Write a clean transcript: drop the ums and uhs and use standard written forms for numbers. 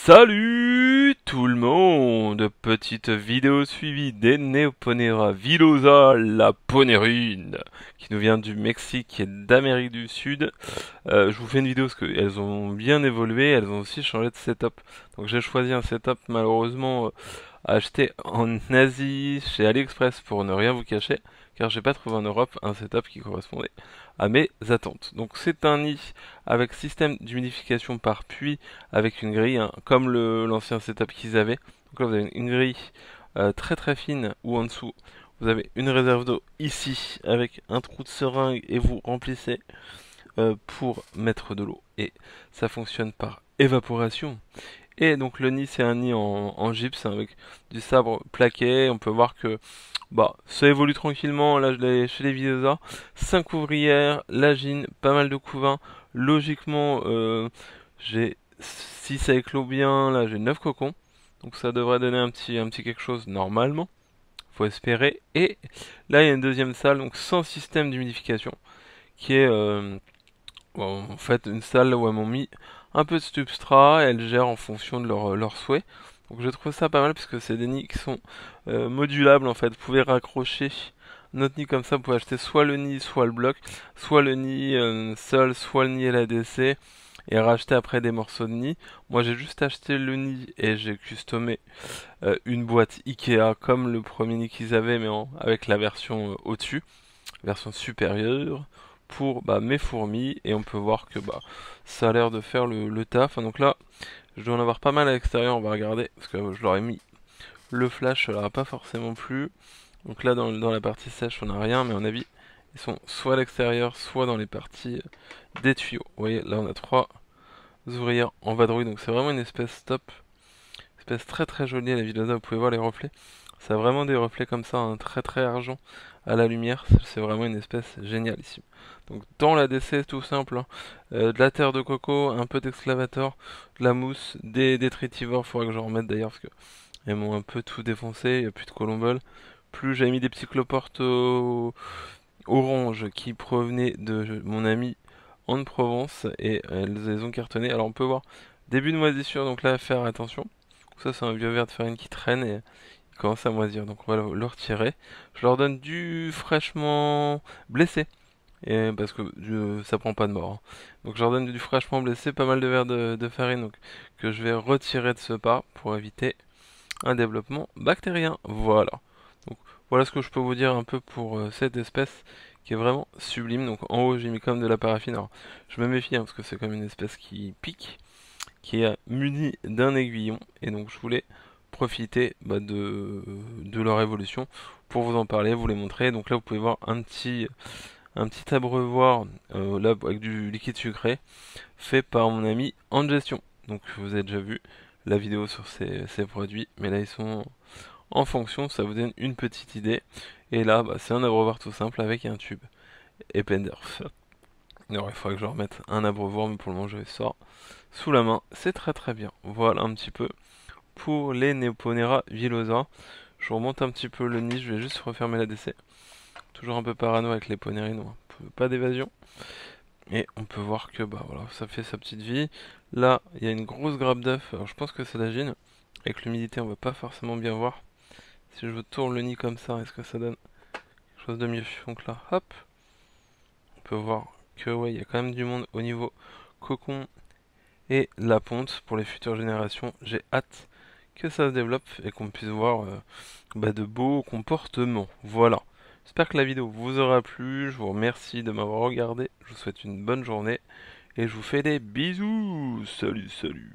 Salut tout le monde! Petite vidéo suivie des Neoponera villosa, la ponérine, qui nous vient du Mexique et d'Amérique du Sud. Je vous fais une vidéo parce qu'elles ont bien évolué, elles ont aussi changé de setup. Donc j'ai choisi un setup malheureusement acheté en Asie chez AliExpress pour ne rien vous cacher, car j'ai pas trouvé en Europe un setup qui correspondait à mes attentes. Donc c'est un nid avec système d'humidification par puits avec une grille, hein, comme l'ancien setup qu'ils avaient. Donc là vous avez une grille très très fine où en dessous vous avez une réserve d'eau ici avec un trou de seringue et vous remplissez pour mettre de l'eau. Et ça fonctionne par évaporation. Et donc le nid c'est un nid en gypse hein, avec du sabre plaqué. On peut voir que bah ça évolue tranquillement. Là je l'ai chez les Villosa. 5 ouvrières, lagine, pas mal de couvains. Logiquement j'ai si ça éclot bien, là j'ai 9 cocons. Donc ça devrait donner un petit quelque chose normalement. Faut espérer. Et là il y a une deuxième salle, donc sans système d'humidification. Qui est bon, en fait une salle où elles m'ont mis un peu de substrat. Et elles gèrent en fonction de leur souhait. Donc je trouve ça pas mal parce que c'est des nids qui sont modulables en fait. Vous pouvez raccrocher notre nid comme ça, vous pouvez acheter soit le nid, soit le bloc, soit le nid seul, soit le nid et la DC, et racheter après des morceaux de nid. Moi j'ai juste acheté le nid et j'ai customé une boîte Ikea comme le premier nid qu'ils avaient, mais avec la version au-dessus, version supérieure, pour mes fourmis, et on peut voir que ça a l'air de faire le taf. Donc là, je dois en avoir pas mal à l'extérieur, on va regarder, parce que je leur ai mis le flash, ça leur a pas forcément plu. Donc là, dans la partie sèche, on n'a rien, mais à mon avis, ils sont soit à l'extérieur, soit dans les parties des tuyaux. Vous voyez, là, on a 3 ouvrières en vadrouille, donc c'est vraiment une espèce top, espèce très très jolie à la Villosa. Vous pouvez voir les reflets. Ça a vraiment des reflets comme ça, un très très argent à la lumière. C'est vraiment une espèce géniale ici. Donc dans la DC, tout simple, hein. De la terre de coco, un peu d'exclavator, de la mousse, des détritivores. Faudra que j'en remette d'ailleurs parce que elles m'ont un peu tout défoncé. Il n'y a plus de colombole. Plus j'avais mis des petits cloportes orange qui provenaient de mon ami en Provence et elles les ont cartonné. Alors on peut voir début de moisissure, donc là faire attention. Ça c'est un vieux ver de farine qui traîne et il commence à moisir, donc on va le retirer. Je leur donne du fraîchement blessé. Et parce que ça prend pas de mort, hein. Donc je leur donne du fraîchement blessé, pas mal de verres de farine donc, que je vais retirer de ce pas pour éviter un développement bactérien. Voilà. Donc voilà ce que je peux vous dire un peu pour cette espèce qui est vraiment sublime. Donc en haut j'ai mis comme de la paraffine. Alors je me méfie hein, parce que c'est comme une espèce qui pique, qui est munie d'un aiguillon. Et donc je voulais profiter de leur évolution pour vous en parler, vous les montrer. Donc là vous pouvez voir un petit abreuvoir là avec du liquide sucré fait par mon ami en gestion. Donc vous avez déjà vu la vidéo sur ces produits, mais là ils sont en fonction, ça vous donne une petite idée. Et là c'est un abreuvoir tout simple avec un tube et Pendorf. Alors il faudrait que je remette un abreuvoir, mais pour le moment je sors sous la main, c'est très très bien. Voilà un petit peu pour les Neoponera villosa. Je remonte un petit peu le nid, je vais juste refermer la DC. Toujours un peu parano avec les ponérines, pas d'évasion. Et on peut voir que voilà, ça fait sa petite vie. Là, il y a une grosse grappe d'œuf. Alors je pense que c'est la gine. Avec l'humidité, on va pas forcément bien voir. Si je tourne le nid comme ça, est-ce que ça donne quelque chose de mieux? Donc là, hop, on peut voir que ouais, il y a quand même du monde au niveau cocon et la ponte pour les futures générations. J'ai hâte que ça se développe et qu'on puisse voir de beaux comportements. Voilà. J'espère que la vidéo vous aura plu. Je vous remercie de m'avoir regardé. Je vous souhaite une bonne journée et je vous fais des bisous. Salut, salut.